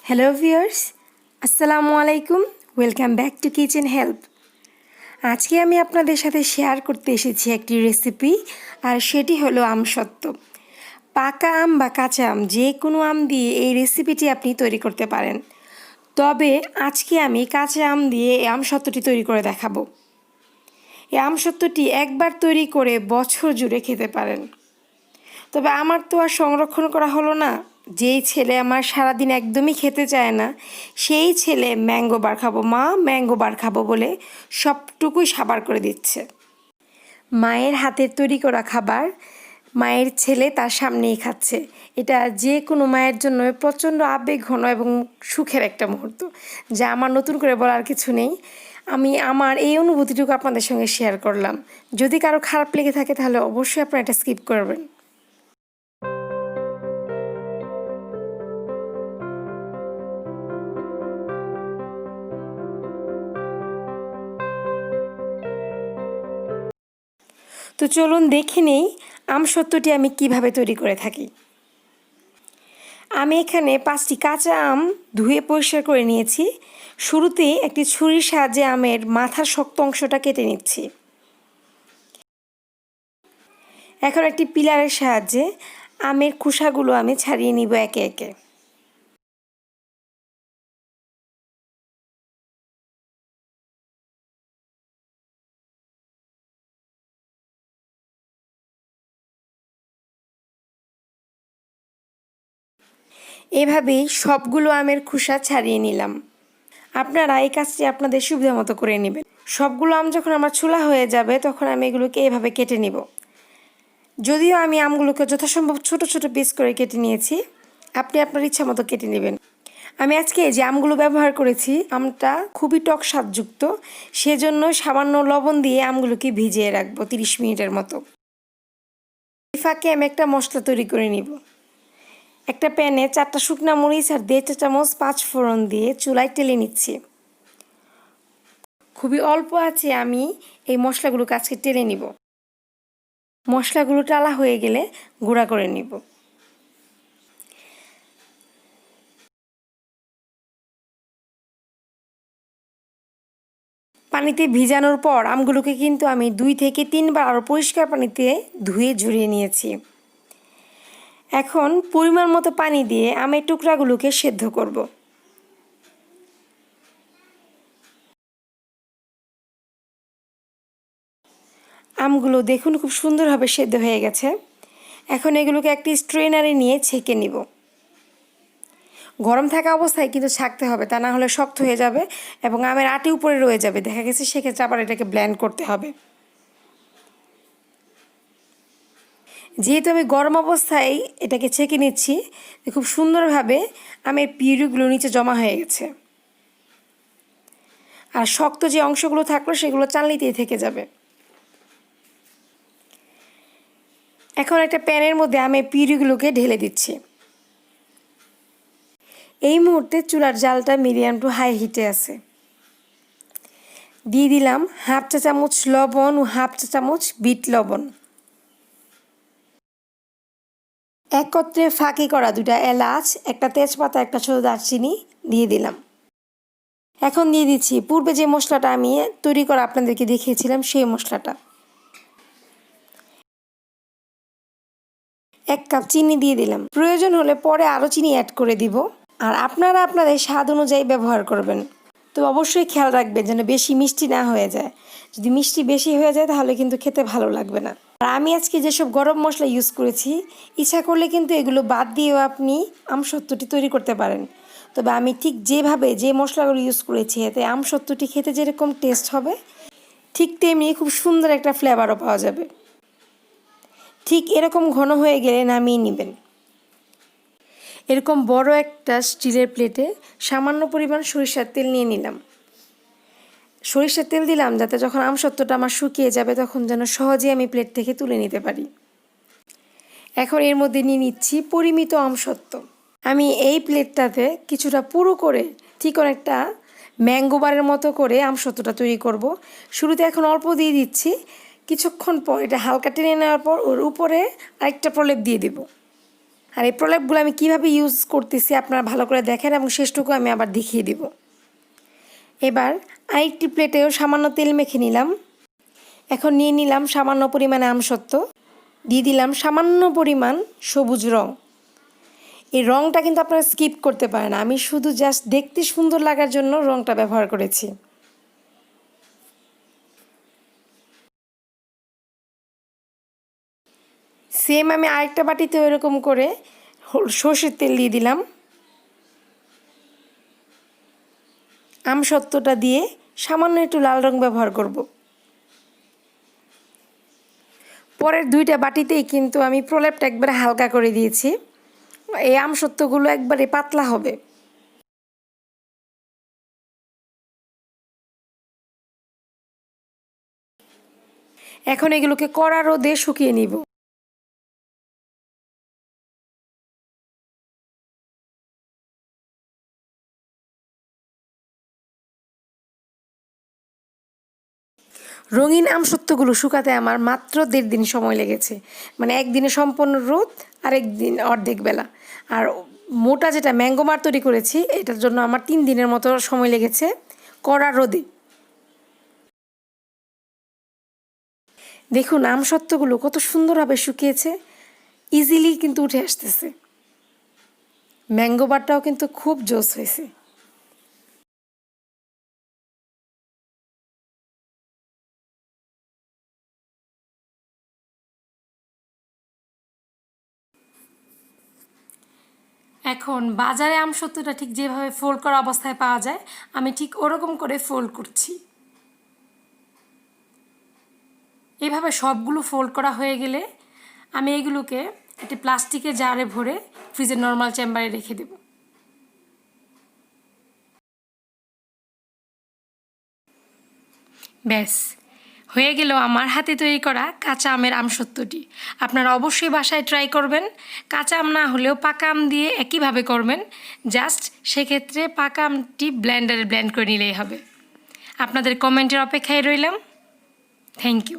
Hello viewers, আসসালামু আলাইকুম। Welcome back to kitchen help. আজকে আমি আপনাদের সাথে শেয়ার করতে এসেছি একটি রেসিপি, আর সেটি হলো আমসত্ত্ব। পাকা আম বা কাঁচা আম যে কোনো আম দিয়ে এই রেসিপিটি আপনি তৈরি করতে পারেন, তবে আজকে আমি কাঁচা আম দিয়ে এই আমসত্ত্বটি তৈরি করে দেখাবো। এই আমসত্ত্বটি একবার তৈরি করে বছর জুড়ে খেতে পারেন। তবে আমার তো আর সংরক্ষণ করা হলো না। যেই ছেলে আমার সারাদিন একদমই খেতে চায় না, সেই ছেলে ম্যাঙ্গো বার খাবো মা, ম্যাঙ্গো বার খাবো বলে সবটুকুই সাবার করে দিচ্ছে। মায়ের হাতের তৈরি করা খাবার মায়ের ছেলে তার সামনেই খাচ্ছে। এটা যে কোনো মায়ের জন্য প্রচণ্ড আবেগঘন এবং সুখের একটা মুহূর্ত, যা আমার নতুন করে বলার কিছু নেই। আমি আমার এই অনুভূতিটুকু আপনাদের সঙ্গে শেয়ার করলাম। যদি কারো খারাপ লেগে থাকে তাহলে অবশ্যই আপনারা এটা স্কিপ করবেন। তো চলুন দেখে নেই আমসত্ত্বটি আমি কিভাবে তৈরি করে থাকি। আমি এখানে 5টি কাঁচা আম ধুয়ে পরিষ্কার করে নিয়েছি। শুরুতে একটি ছুরির সাহায্যে আমের মাথার শক্ত অংশটা কেটে নিচ্ছি। এখন একটি পিলারের সাহায্যে আমের খোসাগুলো আমি ছাড়িয়ে নিব একে একে। এভাবেই সবগুলো আমের খোসা ছাড়িয়ে নিলাম। আপনারা এই কাজটি আপনাদের সুবিধা মতো করে নেবেন। সবগুলো আম যখন আমার ছোলা হয়ে যাবে তখন আমি এগুলোকে এভাবে কেটে নিব। যদিও আমি আমগুলোকে যথাসম্ভব ছোট ছোট পিস করে কেটে নিয়েছি, আপনি আপনার ইচ্ছা মতো কেটে নেবেন। আমি আজকে যে আমগুলো ব্যবহার করেছি, আমটা খুবই টক স্বাদযুক্ত, সেজন্য সামান্য লবণ দিয়ে আমগুলোকে ভিজিয়ে রাখবো 30 মিনিটের মতো। এই ফাঁকে আমি একটা মশলা তৈরি করে নিব। একটা প্যানে 4টা শুকনা মরিচ আর 1.5 চা চামচ 5 ফোড়ন দিয়ে চুলায় টেলে নিচ্ছি। খুবই অল্প আছে আমি এই মশলাগুলোকে আজকে টেলে নিব। মশলাগুলো টালা হয়ে গেলে গুঁড়া করে নিব। পানিতে ভিজানোর পর আমগুলোকে কিন্তু আমি 2 থেকে 3 বার আরও পরিষ্কার পানিতে ধুয়ে ঝরিয়ে নিয়েছি। এখন পরিমাণ মতো পানি দিয়ে আমের টুকরাগুলোকে সেদ্ধ করব। আমগুলো দেখুন খুব সুন্দরভাবে সেদ্ধ হয়ে গেছে। এখন এগুলোকে একটি স্ট্রেনারে নিয়ে ছেঁকে নিব। গরম থাকা অবস্থায় কিন্তু ছাঁকতে হবে, তা না হলে শক্ত হয়ে যাবে এবং আমের আটি উপরে রয়ে যাবে, দেখা গেছে সেক্ষেত্রে আবার এটাকে ব্লেন্ড করতে হবে। যেহেতু আমি গরম অবস্থায় এটাকে ছেঁকে নিচ্ছি, খুব সুন্দরভাবে আমের পিউরিগুলো নিচে জমা হয়ে গেছে, আর শক্ত যে অংশগুলো থাকলো সেগুলো চালনিতেই থেকে যাবে। এখন একটা প্যানের মধ্যে আমের পিউরিগুলোকে ঢেলে দিচ্ছি। এই মুহূর্তে চুলার জালটা মিডিয়াম টু হাই হিটে আছে। দিয়ে দিলাম 1/2 চা চামচ লবণ ও 1/2 চা চামচ বিট লবণ। একত্রে ফাঁকি করা 2টা এলাচ, একটা তেজপাতা, একটা ছোট দারচিনি দিয়ে দিলাম। এখন দিয়ে দিচ্ছি পূর্বে যে মশলাটা আমি তৈরি করা আপনাদেরকে দেখিয়েছিলাম সেই মশলাটা। 1 কাপ চিনি দিয়ে দিলাম। প্রয়োজন হলে পরে আরও চিনি অ্যাড করে দিব, আর আপনারা আপনাদের স্বাদ অনুযায়ী ব্যবহার করবেন। তো অবশ্যই খেয়াল রাখবেন যেন বেশি মিষ্টি না হয়ে যায়। যদি মিষ্টি বেশি হয়ে যায় তাহলে কিন্তু খেতে ভালো লাগবে না। আর আমি আজকে যেসব গরম মশলা ইউজ করেছি, ইচ্ছা করলে কিন্তু এগুলো বাদ দিয়েও আপনি আমসত্ত্বটি তৈরি করতে পারেন। তবে আমি ঠিক যেভাবে যে মশলাগুলো ইউজ করেছি, এতে আমসত্ত্বটি খেতে যেরকম টেস্ট হবে, ঠিক তেমনি খুব সুন্দর একটা ফ্লেভারও পাওয়া যাবে। ঠিক এরকম ঘন হয়ে গেলে নামিয়ে নেবেন। এরকম বড় একটা স্টিলের প্লেটে সামান্য পরিমাণ সরিষার তেল নিয়ে নিলাম। সরিষার তেল দিলাম যাতে যখন আমসত্ত্বটা আমার শুকিয়ে যাবে তখন যেন সহজেই আমি প্লেট থেকে তুলে নিতে পারি। এখন এর মধ্যে নিয়ে নিচ্ছি পরিমিত আমসত্ত্ব। আমি এই প্লেটটাতে কিছুটা পুরো করে ঠিক অনেকটা ম্যাঙ্গো বারের মতো করে আমসত্ত্বটা তৈরি করব। শুরুতে এখন অল্প দিয়ে দিচ্ছি, কিছুক্ষণ পর এটা হালকা টেনে নেওয়ার পর ওর উপরে আরেকটা প্রলেপ দিয়ে দেব। আর এই প্রলেপগুলো আমি কীভাবে ইউজ করতেছি আপনারা ভালো করে দেখেন এবং শেষটুকু আমি আবার দেখিয়ে দিব। এবার আরেকটি প্লেটেও সামান্য তেল মেখে নিলাম। এখন নিয়ে নিলাম সামান্য পরিমাণে আমসত্ত্ব, দিয়ে দিলাম সামান্য পরিমাণ সবুজ রং। এই রংটা কিন্তু আপনারা স্কিপ করতে পারেন, আমি শুধু জাস্ট দেখতে সুন্দর লাগার জন্য রংটা ব্যবহার করেছি। সেম আমি আরেকটা বাটিতে ওইরকম করে সর্ষের তেল দিয়ে দিলাম। আমসত্ত্বটা দিয়ে সামান্য একটু লাল রং ব্যবহার করব। পরের দুইটা বাটিতেই কিন্তু আমি প্রলেপটা একবারে হালকা করে দিয়েছি। এই আমসত্ত্বগুলো একবারে পাতলা হবে। এখন এগুলোকে কড়া রোদে শুকিয়ে নিব। রঙিন আমসত্ত্বগুলো শুকাতে আমার মাত্র 1.5 দিন সময় লেগেছে, মানে একদিনে সম্পূর্ণ রোদ আর একদিন অর্ধেক বেলা। আর মোটা যেটা ম্যাঙ্গো মার তৈরি করেছি এটার জন্য আমার 3 দিনের মতো সময় লেগেছে কড়া রোদে। দেখুন আমসত্ত্বগুলো কত সুন্দরভাবে শুকিয়েছে, ইজিলি কিন্তু উঠে আসতেছে। ম্যাঙ্গো বারটাও কিন্তু খুব জোস হয়েছে। এখন বাজারে আমসত্ত্বটা ঠিক যেভাবে ফোল্ড করা অবস্থায় পাওয়া যায় আমি ঠিক ওরকম করে ফোল্ড করছি। এভাবে সবগুলো ফোল্ড করা হয়ে গেলে আমি এগুলোকে একটি প্লাস্টিকের জারে ভরে ফ্রিজের নর্মাল চেম্বারে রেখে দেব। ব্যাস হয়ে গেল আমার হাতে তৈরি করা কাঁচা আমের আমসত্ত্বটি। আপনারা অবশ্যই বাসায় ট্রাই করবেন। কাঁচা আম না হলেও পাকা আম দিয়ে একইভাবে করবেন, জাস্ট সেক্ষেত্রে পাকা আমটি ব্লেন্ডারে ব্লেন্ড করে নিলেই হবে। আপনাদের কমেন্টের অপেক্ষায় রইলাম। Thank you.